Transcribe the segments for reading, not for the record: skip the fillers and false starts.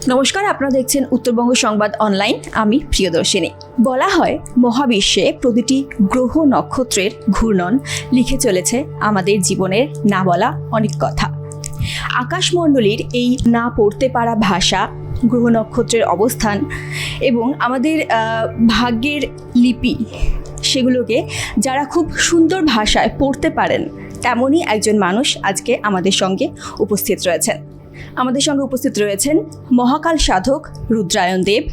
নমস্কার, আপনারা দেখছেন উত্তরবঙ্গ সংবাদ অনলাইন। আমি প্রিয়দর্শিনী। বলা হয় মহাবিশ্বে প্রতিটি গ্রহ নক্ষত্রের ঘূর্ণন লিখে চলেছে আমাদের জীবনের না বলা অনেক কথা। আকাশমণ্ডলীর এই না পড়তে পারা ভাষা, গ্রহ নক্ষত্রের অবস্থান এবং আমাদের ভাগ্যের লিপি, সেগুলোকে যারা খুব সুন্দর ভাষায় পড়তে পারেন তেমনই একজন মানুষ আজকে আমাদের সঙ্গে উপস্থিত রয়েছেন। আমাদের সঙ্গে উপস্থিত রয়েছেন মহাকাল সাধক রুদ্রায়ণ দেব,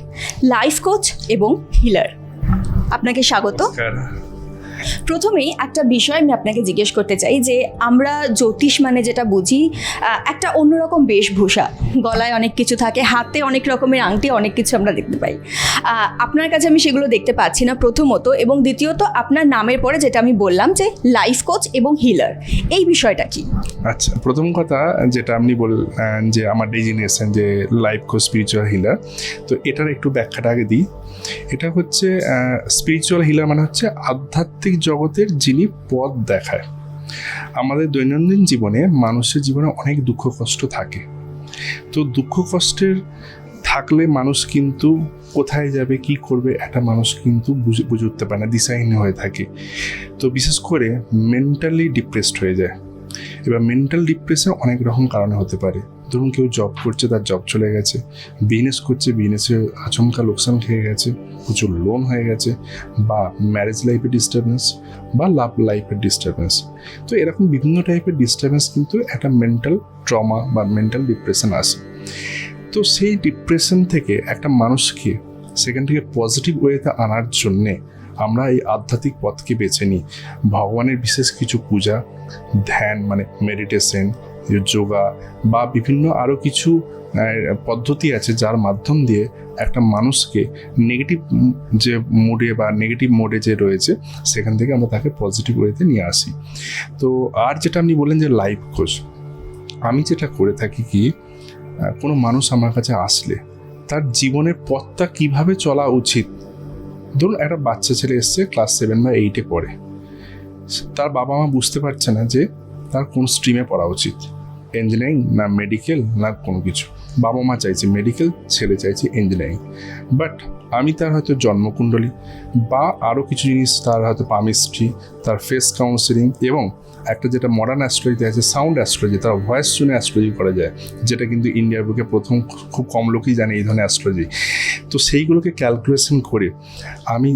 লাইফ কোচ এবং হিলার। আপনাকে স্বাগত। প্রথমেই একটা বিষয় আমি আপনাকে জিজ্ঞেস করতে চাই যে আমরা জ্যোতিষ মানে যেটা বুঝি একটা অন্যরকম বেশভূষা, গলায় অনেক কিছু থাকে, হাতে অনেক রকমের আংটি, অনেক কিছু আমরা দেখতে পাই। আপনার কাছে আমি সেগুলো দেখতে পাচ্ছি না প্রথমত, এবং দ্বিতীয়ত আপনার নামের পরে যেটা আমি বললাম যে লাইফ কোচ এবং হিলার, এই বিষয়টা কি? আচ্ছা, প্রথম কথা যেটা আপনি বললেন যে আমার ডেজিগনেশন যে লাইফ কোচ স্পিরিচুয়াল হিলার, তো এটার একটু ব্যাখ্যাটা আগে দিই। এটা হচ্ছে স্পিরিচুয়াল হিলার মানে হচ্ছে আধ্যাত্মিক জগতের যিনি পথ দেখায়। আমাদের দৈনন্দিন জীবনে মানুষের জীবনে অনেক দুঃখ কষ্ট থাকে, তো দুঃখ কষ্টের থাকলে মানুষ কিন্তু কোথায় যাবে কি করবে একটা মানুষ কিন্তু বুঝে উঠতে পারে না, দিশাহীন হয়ে থাকে। তো বিশেষ করে মেন্টালি ডিপ্রেসড হয়ে যায়। এবার মেন্টাল ডিপ্রেশন অনেক রকম কারণে হতে পারে। ধরুন কেউ জব করছে, তার জব চলে গেছে, বিজনেস করছে, বিজনেসে আচমকা লোকসান খেয়ে গেছে, প্রচুর লোন হয়ে গেছে, বা ম্যারেজ লাইফের ডিস্টারবেন্স, বা লাভ লাইফের ডিস্টারবেন্স। তো এরকম বিভিন্ন টাইপের ডিস্টারবেন্স কিন্তু একটা মেন্টাল ট্রমা বা মেন্টাল ডিপ্রেশন আসে। তো সেই ডিপ্রেশন থেকে একটা মানুষকে সেখান থেকে পজিটিভ ওয়েতে আনার জন্যে আমরা এই আধ্যাত্মিক পথকে বেছে নিই। ভগবানের বিশেষ কিছু পূজা, ধ্যান মানে মেডিটেশন, যোগা বা বিভিন্ন আরও কিছু পদ্ধতি আছে যার মাধ্যম দিয়ে একটা মানুষকে নেগেটিভ যে মুডে বা নেগেটিভ মোডে যে রয়েছে সেখান থেকে আমরা তাকে পজিটিভ ওয়েতে নিয়ে আসি। তো আর যেটা আপনি বললেন যে লাইফ কোচ, আমি যেটা করে থাকি কি, কোনো মানুষ আমার কাছে আসলে তার জীবনের পথটা কিভাবে চলা উচিত। ধরুন একটা বাচ্চা ছেলে এসছে, ক্লাস 7 বা 8-এ পড়ে, তার বাবা মা বুঝতে পারছে না যে তার কোন স্ট্রিমে পড়া উচিত, ইঞ্জিনিয়ারিং না মেডিকেল না কোনো কিছু। বাবা মা চাইছে মেডিকেল, ছেলে চাইছে ইঞ্জিনিয়ারিং, বাট আমি তার হয়তো জন্মকুণ্ডলী বা আরও কিছু জিনিস, তার হয়তো পামিস্ট্রি, তার ফেস কাউন্সিলিং এবং একটা যেটা মডার্ন অ্যাস্ট্রোলজিতে আছে সাউন্ড অ্যাস্ট্রোলজি, তার ভয়েস শুনে অ্যাস্ট্রোলজি করা যায়, যেটা কিন্তু ইন্ডিয়ার বুকে প্রথম, খুব কম লোকই জানে এই ধরনের অ্যাস্ট্রোলজি। তো সেইগুলোকে ক্যালকুলেশন করে আমি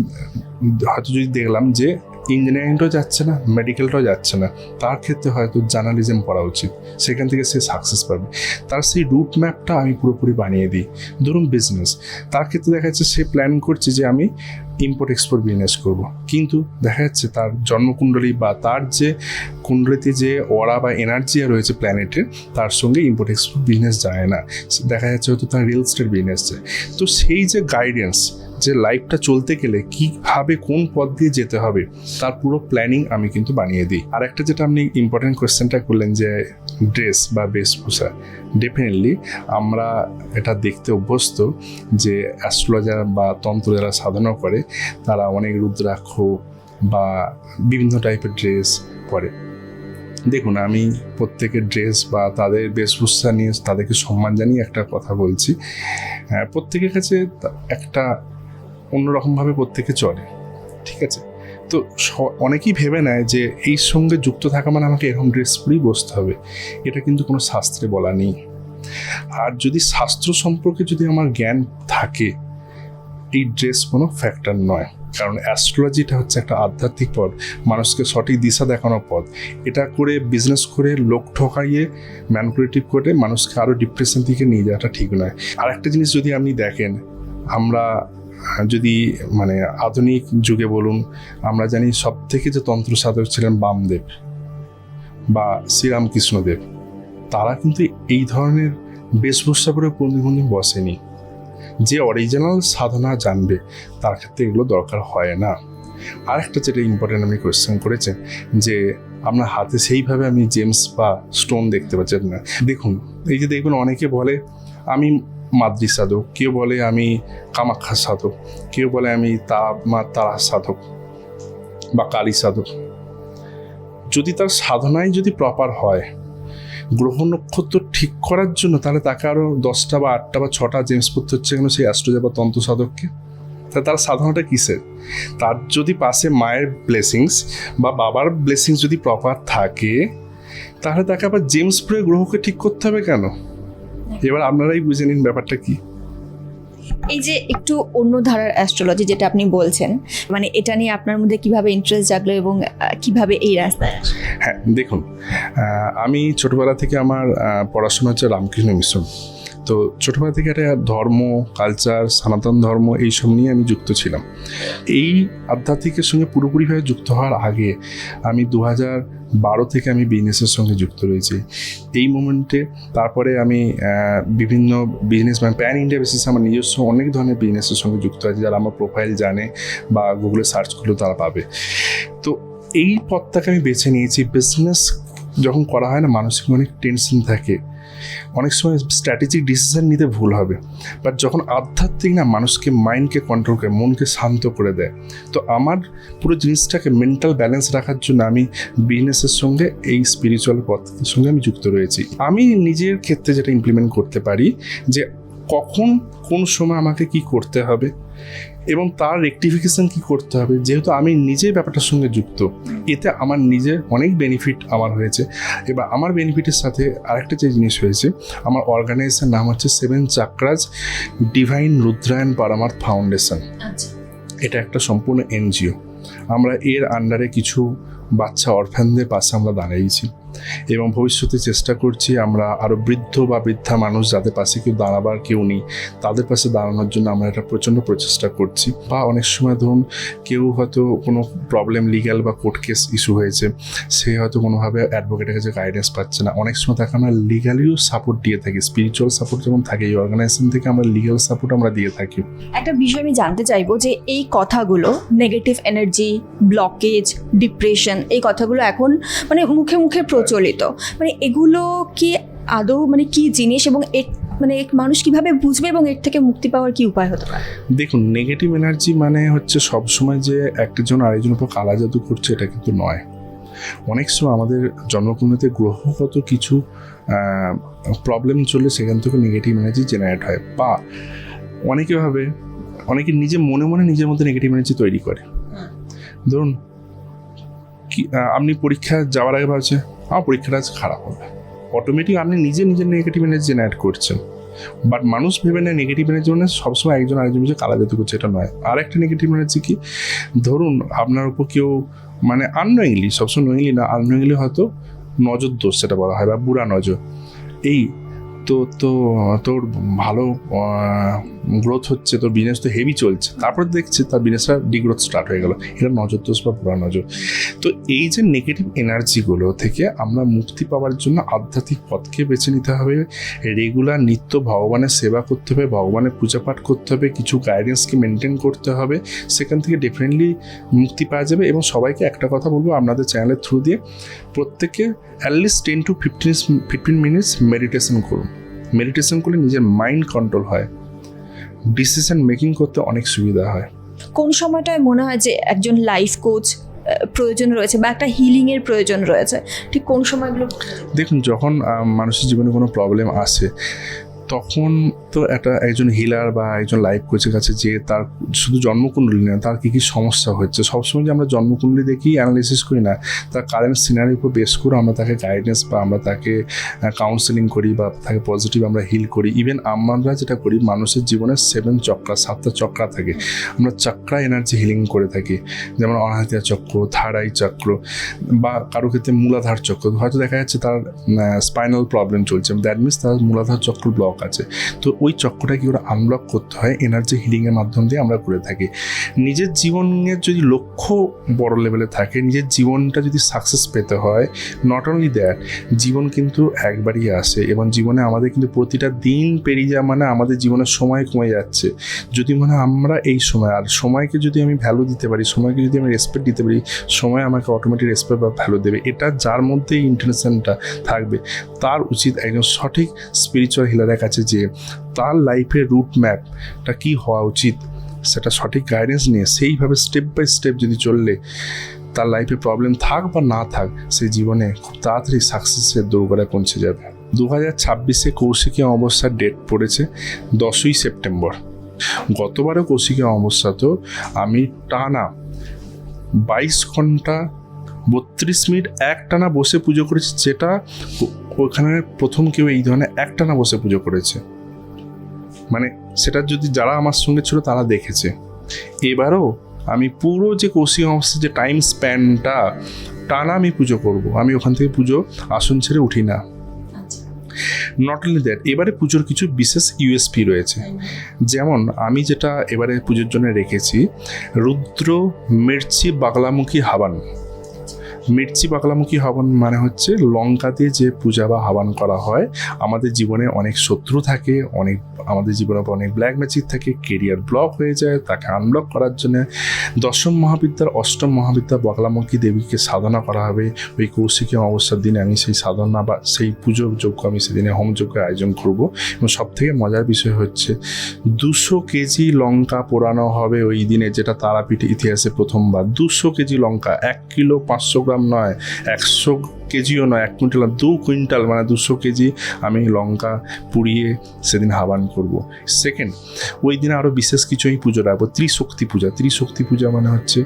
হয়তো যদি দেখলাম যে ইঞ্জিনিয়ারিংটাও যাচ্ছে না, মেডিকেলটাও যাচ্ছে না, তার ক্ষেত্রে হয়তো জার্নালিজম পড়া উচিত, সেখান থেকে সে সাকসেস পাবে। তার সেই রুট ম্যাপটা আমি পুরোপুরি বানিয়ে দিই। ধরুন বিজনেস, তার ক্ষেত্রে দেখা যাচ্ছে সে প্ল্যান করছে যে আমি ইম্পোর্ট এক্সপোর্ট বিজনেস করব, কিন্তু দেখা যাচ্ছে তার জন্মকুণ্ডলী বা তার যে কুণ্ডলিতে যে অরা বা এনার্জি রয়েছে প্ল্যানেটের, তার সঙ্গে ইম্পোর্ট এক্সপোর্ট বিজনেস যায় না, দেখা যাচ্ছে হয়তো তার রিয়েল এস্টেট বিজনেস যায়। তো সেই যে গাইডেন্স, যে লাইফটা চলতে গেলে কীভাবে কোন পথ দিয়ে যেতে হবে, তার পুরো প্ল্যানিং আমি কিন্তু বানিয়ে দিই। আর একটা যেটা আপনি ইম্পর্টেন্ট কোয়েশ্চেনটা করলেন যে ড্রেস বা বেশভূষা, ডেফিনেটলি আমরা এটা দেখতে অভ্যস্ত যে অ্যাস্ট্রোলজার বা তন্ত্র যারা সাধনা করে তারা অনেক রুদ্রাক্ষ বা বিভিন্ন টাইপের ড্রেস পরে। দেখুন, আমি প্রত্যেকের ড্রেস বা তাদের বেশভূষা নিয়ে তাদেরকে সম্মান জানিয়ে একটা কথা বলছি। প্রত্যেকের কাছে একটা অন্যরকমভাবে প্রত্যেকে চলে, ঠিক আছে? তো অনেকেই ভেবে নেয় যে এই সঙ্গে যুক্ত থাকা মানে আমাকে এরকম ড্রেস পরেই বসতে হবে। এটা কিন্তু কোনো শাস্ত্রে বলা নেই। আর যদি শাস্ত্র সম্পর্কে যদি আমার জ্ঞান থাকে, এই ড্রেস কোনো ফ্যাক্টর নয়। কারণ অ্যাস্ট্রোলজিটা হচ্ছে একটা আধ্যাত্মিক পথ, মানুষকে সঠিক দিশা দেখানোর পথ। এটা করে বিজনেস করে লোক ঠকাইয়ে ম্যানিপুলেটিভ করে মানুষকে আরও ডিপ্রেশন থেকে নিয়ে যাওয়াটা ঠিক নয়। আর একটা জিনিস যদি আপনি দেখেন, আমরা যদি মানে আধুনিক যুগে বলুন, আমরা জানি সব থেকে যে তন্ত্র সাধক ছিলেন বামদেব বা শ্রীরামকৃষ্ণদেব, তারা কিন্তু এই ধরনের বেশভূষা করে কোনোদিন বসেনি। যে অরিজিনাল সাধনা জানবে তার ক্ষেত্রে এগুলো দরকার হয় না। আর একটা যেটা ইম্পর্টেন্ট আপনি কোয়েশ্চেন করেছেন যে আপনার হাতে সেইভাবে আমি জেমস বা স্টোন দেখতে পাচ্ছেন না। দেখুন, এই যে দেখবেন অনেকে বলে আমি মাদ্রি সাধক, কেউ বলে আমি কামাখ্যা সাধক, কেউ বলে আমি তারা সাধক বা কালী সাধক। যদি তার সাধনাই যদি প্রপার হয়, গ্রহ নক্ষত্র ঠিক করার জন্য, তাহলে তাকে আরও 10টা বা 8টা বা 6টা জেমস পড়তে হচ্ছে কেন সেই অ্যাস্ট্রোলজার বা তন্ত্র সাধককে? তার সাধনাটা কিসের? তার যদি পাশে মায়ের ব্লেসিংস বা বাবার ব্লেসিংস যদি প্রপার থাকে, তাহলে তাকে আবার জেমস পড়ে গ্রহকে ঠিক করতে হবে কেন? এবার আপনারাই বুঝে নিন ব্যাপারটা কি। এই যে একটু অন্য ধারার অ্যাস্ট্রোলজি যেটা আপনি বলছেন, মানে এটা নিয়ে আপনার মধ্যে কিভাবে ইন্টারেস্ট জাগলো এবং কিভাবে এই রাস্তায়? হ্যাঁ, দেখুন, আমি ছোটবেলা থেকে আমার পড়াশোনা হচ্ছে রামকৃষ্ণ মিশন। তো ছোটোবেলা থেকে একটা ধর্ম, কালচার, সনাতন ধর্ম এইসব নিয়ে আমি যুক্ত ছিলাম। এই আধ্যাত্মিকের সঙ্গে পুরোপুরিভাবে যুক্ত হওয়ার আগে আমি 2012 থেকে আমি বিজনেসের সঙ্গে যুক্ত রয়েছি। এই মোমেন্টে তারপরে আমি বিভিন্ন বিজনেস, মানে প্যান ইন্ডিয়া বেসিসে আমার নিজস্ব অনেক ধরনের বিজনেসের সঙ্গে যুক্ত আছে, যারা আমার প্রোফাইল জানে বা গুগলে সার্চ করলেও তারা পাবে। তো এই পথটাকে আমি বেছে নিয়েছি। বিজনেস যখন করা হয় না, মানসিক অনেক টেনশন থাকে, অনেক সময় স্ট্র্যাটেজিক ডিসিশন নিতে ভুল হবে, বাট যখন আধ্যাত্মিক না মানুষকে, মাইন্ডকে কন্ট্রোল করে, মনকে শান্ত করে দেয়। তো আমার পুরো জিনিসটাকে মেন্টাল ব্যালেন্স রাখার জন্য আমি বিজনেসের সঙ্গে এই স্পিরিচুয়াল পদ্ধতির সঙ্গে আমি যুক্ত রয়েছি। আমি নিজের ক্ষেত্রে যেটা ইমপ্লিমেন্ট করতে পারি যে কখন কোন সময় আমাকে কি করতে হবে এবং তার রেকটিফিকেশন কি করতে হবে, যেহেতু আমি নিজে ব্যাপারটার সঙ্গে যুক্ত, এতে আমার নিজের অনেক বেনিফিট আমার হয়েছে। এবার আমার বেনিফিটের সাথে আরেকটা যে জিনিস হয়েছে, আমার অর্গানাইজেশন নাম হচ্ছে 7 চাক্রাস ডিভাইন রুদ্রায়ণ পারামার্থ ফাউন্ডেশন। এটা একটা সম্পূর্ণ এনজিও। আমরা এর আন্ডারে কিছু বাচ্চা অরফ্যানদের পাশে আমরা দাঁড়িয়েছি এবং ভবিষ্যতে চেষ্টা করছি আমরা আরও বৃদ্ধ বা বৃদ্ধা মানুষ যাদের পাশে কেউ দাঁড়াবার কেউ নেই, তাদের পাশে দাঁড়ানোর জন্য আমরা একটা প্রচণ্ড প্রচেষ্টা করছি। বা অনেক সময় ধরুন কেউ হয়তো কোনো প্রবলেম, লিগ্যাল বা কোর্ট কেস ইস্যু হয়েছে, সে হয়তো কোনোভাবে অ্যাডভোকেটের কাছে গাইডেন্স পাচ্ছে না, অনেক সময় তাকে আমরা লিগালিও সাপোর্ট দিয়ে থাকি। স্পিরিচুয়াল সাপোর্ট যেমন থাকে, এই অর্গানাইজেশন থেকে আমরা লিগ্যাল সাপোর্ট আমরা দিয়ে থাকি। একটা বিষয় আমি জানতে চাইবো যে এই কথাগুলো, নেগেটিভ এনার্জি, ব্লকেজ, ডিপ্রেশন, এই কথাগুলো এখন মানে মুখে মুখে প্রচলিত, মানে এগুলো কি আদৌ মানে কি জিনিস এবং মানে মানুষ কিভাবে বুঝবে এবং এর থেকে মুক্তি পাওয়ার কি উপায় হতে পারে? দেখুন, নেগেটিভ এনার্জি মানে হচ্ছে সবসময় যে একজন আরেকজনের উপর কালা জাদু করছে, এটা কিন্তু নয়। অনেক সময় আমাদের জন্মকুণ্ডলিতে গ্রহগত কিছু প্রবলেম চললে সেখান থেকে নেগেটিভ এনার্জি জেনারেট হয়, বা অনেকে ভাবে, অনেকে নিজে মনে মনে নিজের মধ্যে নেগেটিভ এনার্জি তৈরি করে। ধরুন কি আপনি পরীক্ষা যাওয়ার আগে ভাবছেন আমার পরীক্ষাটা আজ খারাপ হবে, অটোমেটিক আপনি নিজে নিজের নেগেটিভ এনার্জি জেনারেট করছেন। বাট মানুষ ভেবে নেয় নেগেটিভ এনার্জি মানে সবসময় একজন আরেকজন বিষয়ে কালা জাদু করছে, এটা নয়। আর একটা নেগেটিভ এনার্জি কি, ধরুন আপনার উপর কেউ মানে আননোয়িংলি, সবসময় নোয়িংলি না, আননোয়িংলি হয়তো নজর দোষ সেটা বলা হয়, বা বুড়া নজর, এই তো তোর ভালো গ্রোথ হচ্ছে, তোর বিজনেস তো হেভি চলছে, তারপর দেখছে তার বিজনেসটা ডিগ্রোথ স্টার্ট হয়ে গেল, এটা নজর দোষ বা বুড়া নজর। তো এই যে নেগেটিভ এনার্জিগুলো থেকে আমরা মুক্তি পাওয়ার জন্য আধ্যাত্মিক পথকে বেছে নিতে হবে, রেগুলার নিত্য ভগবানের সেবা করতে হবে, ভগবানের পূজা পাঠ করতে হবে, কিছু গাইডেন্সকে মেনটেন করতে হবে, সেখান থেকে ডেফিনেটলি মুক্তি পাওয়া যাবে। এবং সবাইকে একটা কথা বলবো, আপনাদের চ্যানেলের থ্রু দিয়ে প্রত্যেকে অ্যাটলিস্ট 10 to 15 মিনিটস মেডিটেশন করুন। মেডিটেশন করলে নিজের মাইন্ড কন্ট্রোল হয়, ডিসিশন মেকিং করতে অনেক সুবিধা হয়। কোন সময়টায় মনে হয় যে একজন লাইফ কোচ প্রয়োজন রয়েছে বা একটা হিলিংয়ের প্রয়োজন রয়েছে, ঠিক কোন সময়গুলো? দেখুন, যখন মানুষের জীবনে কোনো প্রবলেম আসে, তখন তো একজন হিলার বা একজন লাইফ কোচের কাছে যে তার শুধু জন্মকুণ্ডলী না, তার কী কী সমস্যা হচ্ছে, সবসময় যে আমরা জন্মকুণ্ডলী দেখেই অ্যানালিসিস করি না, তার কারেন্ট সিনারির উপর বেস করে আমরা তাকে গাইডেন্স বা আমরা তাকে কাউন্সেলিং করি বা তাকে পজিটিভ আমরা হিল করি। ইভেন আমরা যেটা করি, মানুষের জীবনে 7টা চক্রা থাকে, আমরা চক্রা এনার্জি হিলিং করে থাকি, যেমন অনাহতিয়া চক্র, থার্ড আই চক্র, বা কারো ক্ষেত্রে মূলাধার চক্র। হয়তো দেখা যাচ্ছে তার স্পাইনাল প্রবলেম চলছে, দ্যাট মিনস তার মূলাধার চক্র ব্লক আছে। তো ওই চক্রটা কি করে আনব্লক করতে হয়, এনার্জি হিলিংয়ের মাধ্যম দিয়ে আমরা করে থাকি। নিজের জীবনের যদি লক্ষ্য বড় লেভেলে থাকে, নিজের জীবনটা যদি সাকসেস পেতে হয়, নট অনলি দ্যাট, জীবন কিন্তু একবারই আসে এবং জীবনে আমাদের কিন্তু প্রতিটা দিন পেরিয়ে যাওয়া মানে আমাদের জীবনের সময় কমে যাচ্ছে। যদি মানে আমরা এই সময়, আর সময়কে যদি আমি ভ্যালু দিতে পারি, সময়কে যদি আমি রেসপেক্ট দিতে পারি, সময় আমাকে অটোমেটিক রেসপেক্ট বা ভ্যালু দেবে। এটা যার মধ্যে ইন্টেনশনটা থাকবে, তার উচিত একজন সঠিক স্পিরিচুয়াল হিলারের কাছে যে তার লাইফের রুট ম্যাপটা কী হওয়া উচিত, সেটা সঠিক গাইডেন্স নিয়ে সেইভাবে স্টেপ বাই স্টেপ যদি চললে তার লাইফে প্রবলেম থাক বা না থাক, সে জীবনে খুব তাড়াতাড়ি সাকসেসের দোরগোড়ায় পৌঁছে যাবে। 2026-এ কৌশিকী অমাবস্যার ডেট পড়েছে 10ই সেপ্টেম্বর। গতবারও কৌশিকী অমাবস্যাতেও আমি টানা 22 ঘন্টা 32 মিনিট একটানা বসে পুজো করেছি, যেটা ওখানে প্রথম কেউ এই ধরনের একটানা বসে পুজো করেছে। মানে সেটা যদি যারা আমার সঙ্গে ছিল তারা দেখেছে। এবারও আমি পুরো যে কৌশিকী অমাবস্যার যে টাইম স্প্যানটা টানা আমি পুজো করব, আমি ওখান থেকে পুজো আসন ছেড়ে উঠি না। নট অনলি দ্যাট, এবারে পুজোর কিছু বিশেষ ইউএসপি রয়েছে। যেমন আমি যেটা এবারে পুজোর জন্য রেখেছি, রুদ্র মির্চি বাগলামুখী হাবান। মির্চি বাগলামুখী হাবান মানে হচ্ছে লঙ্কা দিয়ে যে পূজা বা হাবান করা হয়। আমাদের জীবনে অনেক শত্রু থাকে, আমাদের জীবনে অনেক ব্ল্যাক ম্যাজিক থাকে, কেরিয়ার ব্লক হয়ে যায়, তাকে আনব্লক করার জন্য দশম মহাবিদ্যার অষ্টম মহাবিদ্যা বাগলামুখী দেবীকে সাধনা করা হবে। ওই কৌশিকী অমাবস্যার দিনে আমি সেই সাধনা বা সেই পুজো যোগ্য আমি সেদিনে হোমযজ্ঞের আয়োজন করব। এবং সবথেকে মজার বিষয় হচ্ছে 200 কেজি লঙ্কা পোড়ানো হবে ওই দিনে, যেটা তারাপীঠ ইতিহাসে প্রথমবার। 200 কেজি লঙ্কা, 1 কিলো 500 গ্রাম নয়, 100 কেজিও নয়, 1 কুইন্টাল, 2 কুইন্টাল মানে 200 কেজি আমি লঙ্কা পুড়িয়ে সেদিন হাবান করব। সেকেন্ড, ওই দিনে আরও বিশেষ কিছু আমি পুজো রাখবো, ত্রিশক্তি পূজা। ত্রিশক্তি পূজা মানে হচ্ছে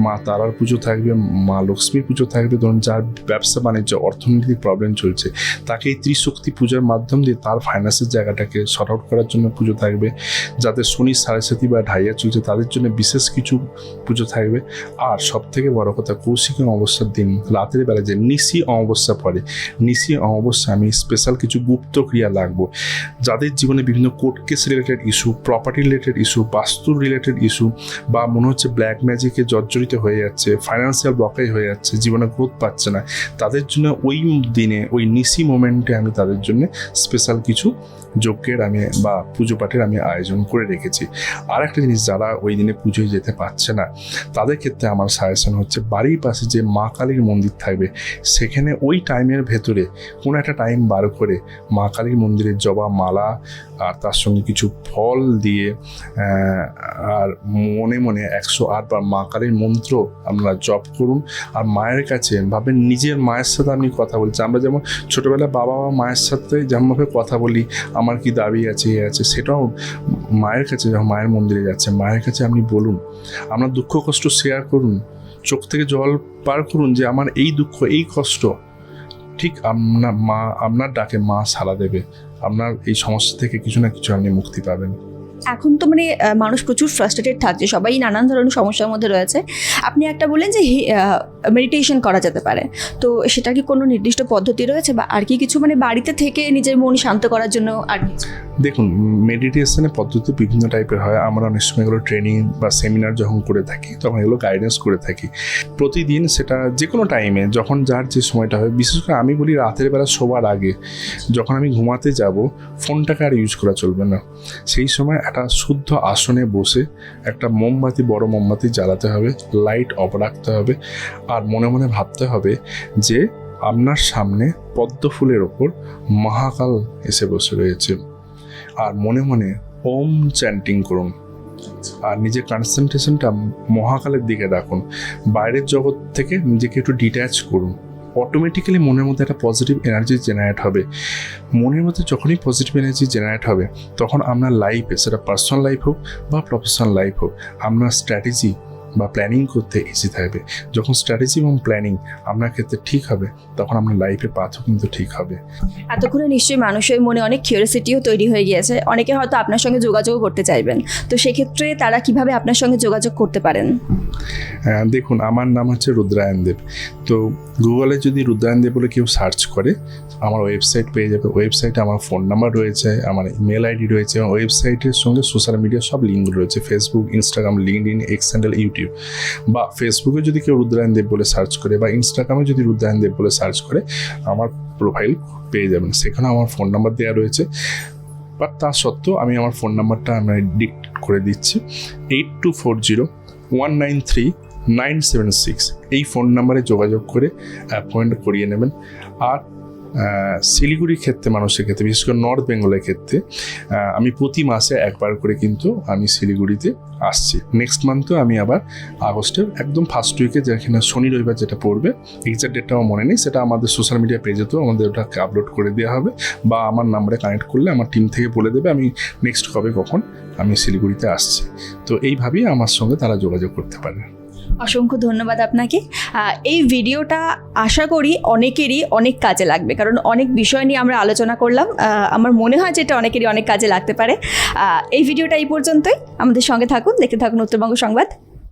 মা তারার পুজো থাকবে, মা লক্ষ্মীর পুজো থাকবে। ধরুন যার ব্যবসা বাণিজ্য অর্থনৈতিক প্রবলেম চলছে, তাকে এই ত্রিশক্তি পূজার মাধ্যম দিয়ে তার ফাইন্যান্সের জায়গাটাকে শর্ট আউট করার জন্য পুজো থাকবে। যাদের শনি সাড়ে বা ঢাইয়া চলছে তাদের জন্য বিশেষ কিছু পুজো থাকবে। আর সবথেকে বড় কথা, কৌশিকী অমাবস্যার দিন রাতের বেলা যে নিশি অমাবস্যা পড়ে, নিশি অমাবস্যা আমি স্পেশাল কিছু গুপ্ত ক্রিয়া লাগবো। যাদের জীবনে বিভিন্ন court case related issue, property related issue, বাস্তু রিলেটেড ইস্যু, বা মনে হচ্ছে ব্ল্যাক ম্যাজিকে জর্জরিত হয়ে যাচ্ছে, ফাইন্যান্সিয়াল ব্লকেজ হয়ে যাচ্ছে, জীবনে গ্রোথ পাচ্ছে না, তাদের জন্য ওই দিনে ওই নিশি মোমেন্টে আমি তাদের জন্য স্পেশাল কিছু যজ্ঞের আমি বা পুজো পাঠের আমি আয়োজন করে রেখেছি। আর একটা জিনিস, যারা ওই দিনে পুজোয় যেতে পারছে না তাদের ক্ষেত্রে আমার সাজেশন হচ্ছে, বাড়ির পাশে যে মা কালীর মন্দির থাকবে সেখানে ওই টাইমের ভেতরে কোনো একটা টাইম বার করে মা কালীর মন্দিরের জবা মালা আর তার সঙ্গে কিছু ফল দিয়ে আর মনে মনে 108 বার মা কালীর মন্ত্র আপনারা জপ করুন। আর মায়ের কাছে ভাবেন নিজের মায়ের সাথে আপনি কথা বলছেন। আমরা যেমন ছোটোবেলা বাবা বা মায়ের সাথে যেমনভাবে কথা বলি, আমার কি দাবি আছে এ আছে, সেটাও মায়ের কাছে যখন মায়ের মন্দিরে যাচ্ছে মায়ের কাছে আপনি বলুন, আপনার দুঃখ কষ্ট শেয়ার করুন, চোখ থেকে জল পার করুন যে আমার এই দুঃখ এই কষ্ট, ঠিক আপনার ডাকে মা সাড়া দেবে, আপনার এই সমস্যা থেকে কিছু না কিছু আপনি মুক্তি পাবেন। এখন তো মানে মানুষ প্রচুর ফ্রাস্ট্রেটেড থাকছে, সবাই নানান ধরনের সমস্যার মধ্যে রয়েছে। আপনি একটা বললেন যে মেডিটেশন করা যেতে পারে, তো সেটা কি কোনো নির্দিষ্ট পদ্ধতি রয়েছে বা আর কি কিছু, মানে বাড়িতে থেকে নিজের মন শান্ত করার জন্য আর কিছু? দেখুন, মেডিটেশনের পদ্ধতি বিভিন্ন টাইপের হয়। আমরা অনেক সময় এগুলো ট্রেনিং বা সেমিনার যখন করে থাকি তখন এগুলো গাইডেন্স করে থাকি। প্রতিদিন সেটা যে কোনো টাইমে যখন যার যে সময়টা হয়, বিশেষ করে আমি বলি রাতের বেলা শোবার আগে যখন আমি ঘুমাতে যাব ফোনটাকে আর ইউজ করা চলবে না। সেই সময় একটা শুদ্ধ আসনে বসে একটা মোমবাতি, বড় মোমবাতি জ্বালাতে হবে, লাইট অফ রাখতে হবে, আর মনে মনে ভাবতে হবে যে আপনার সামনে পদ্ম ফুলের ওপর মহাকাল এসে বসে রয়েছে, আর মনে মনে ওম চ্যান্টিং করুন আর নিজের কনসেন্ট্রেশনটা মহাকালের দিকে রাখুন। বাইরের জগৎ থেকে নিজেকে একটু ডিট্যাচ করুন। অটোমেটিক্যালি মনের মধ্যে একটা পজিটিভ এনার্জি জেনারেট হবে। মনের মধ্যে যখনই পজিটিভ এনার্জি জেনারেট হবে তখন আপনার লাইফে, সেটা পার্সোনাল লাইফ হোক বা প্রফেশনাল লাইফ হোক, আপনার স্ট্র্যাটেজি বা প্ল্যানিং করতে ইজি থাকবে। যখন স্ট্র্যাটেজি এবং প্ল্যানিং আপনার ক্ষেত্রে ঠিক হবে তখন আপনার লাইফের পাথও কিন্তু ঠিক হবে। এতক্ষণে নিশ্চয়ই মানুষের মনে অনেক কিউরিওসিটিও তৈরি হয়ে গিয়েছে, অনেকে হয়তো আপনার সঙ্গে যোগাযোগ করতে চাইবেন, তো সেক্ষেত্রে তারা কিভাবে আপনার সঙ্গে যোগাযোগ করতে পারেন? দেখুন, আমার নাম হচ্ছে রুদ্রায়ণ দেব। তো গুগলে যদি রুদ্রায়ণ দেব বলে কেউ সার্চ করে আমার ওয়েবসাইট পেয়ে যাবে। ওয়েবসাইটে আমার ফোন নাম্বার রয়েছে, আমার ইমেল আইডি রয়েছে, এবং ওয়েবসাইটের সঙ্গে সোশ্যাল মিডিয়ার সব লিঙ্ক রয়েছে, Facebook, Instagram, LinkedIn, x handle, YouTube. বা ফেসবুকে যদি কেউ রুদ্রায়ণ দেব বলে সার্চ করে বা ইনস্টাগ্রামে যদি রুদ্রায়ণ দেব বলে সার্চ করে আমার প্রোফাইল পেয়ে যাবেন। সেখানে আমার ফোন নাম্বার দেওয়া রয়েছে। বাট তা সত্ত্বেও আমি আমার ফোন নাম্বারটা আমি ডিক্ট করে দিচ্ছি, 8240193976। এই ফোন নাম্বারে যোগাযোগ করে অ্যাপয়েন্ট করিয়ে নেবেন। আর শিলিগুড়ির ক্ষেত্রে মানুষের ক্ষেত্রে বিশেষ করে নর্থ বেঙ্গলের ক্ষেত্রে আমি প্রতি মাসে একবার করে কিন্তু আমি শিলিগুড়িতে আসছি। নেক্সট মান্থেও আমি আবার আগস্টের একদম ফার্স্ট উইকে, যেখানে শনি রবিবার যেটা পড়বে, এক্সাক্ট ডেটটা আমার মনে নেই, সেটা আমাদের সোশ্যাল মিডিয়া পেজেতেও আমাদের ওটাকে আপলোড করে দেওয়া হবে, বা আমার নাম্বারে কানেক্ট করলে আমার টিম থেকে বলে দেবে আমি নেক্সট কখন আমি শিলিগুড়িতে আসছি। তো এইভাবেই আমার সঙ্গে তারা যোগাযোগ করতে পারে। অসংখ্য ধন্যবাদ আপনাকে। এই ভিডিওটা আশা করি অনেকেরই অনেক কাজে লাগবে, কারণ অনেক বিষয় নিয়ে আমরা আলোচনা করলাম। আমার মনে হয় যে এটা অনেকেরই অনেক কাজে লাগতে পারে। এই ভিডিওটা এই পর্যন্তই। আমাদের সঙ্গে থাকুন, দেখতে থাকুন উত্তরবঙ্গ সংবাদ।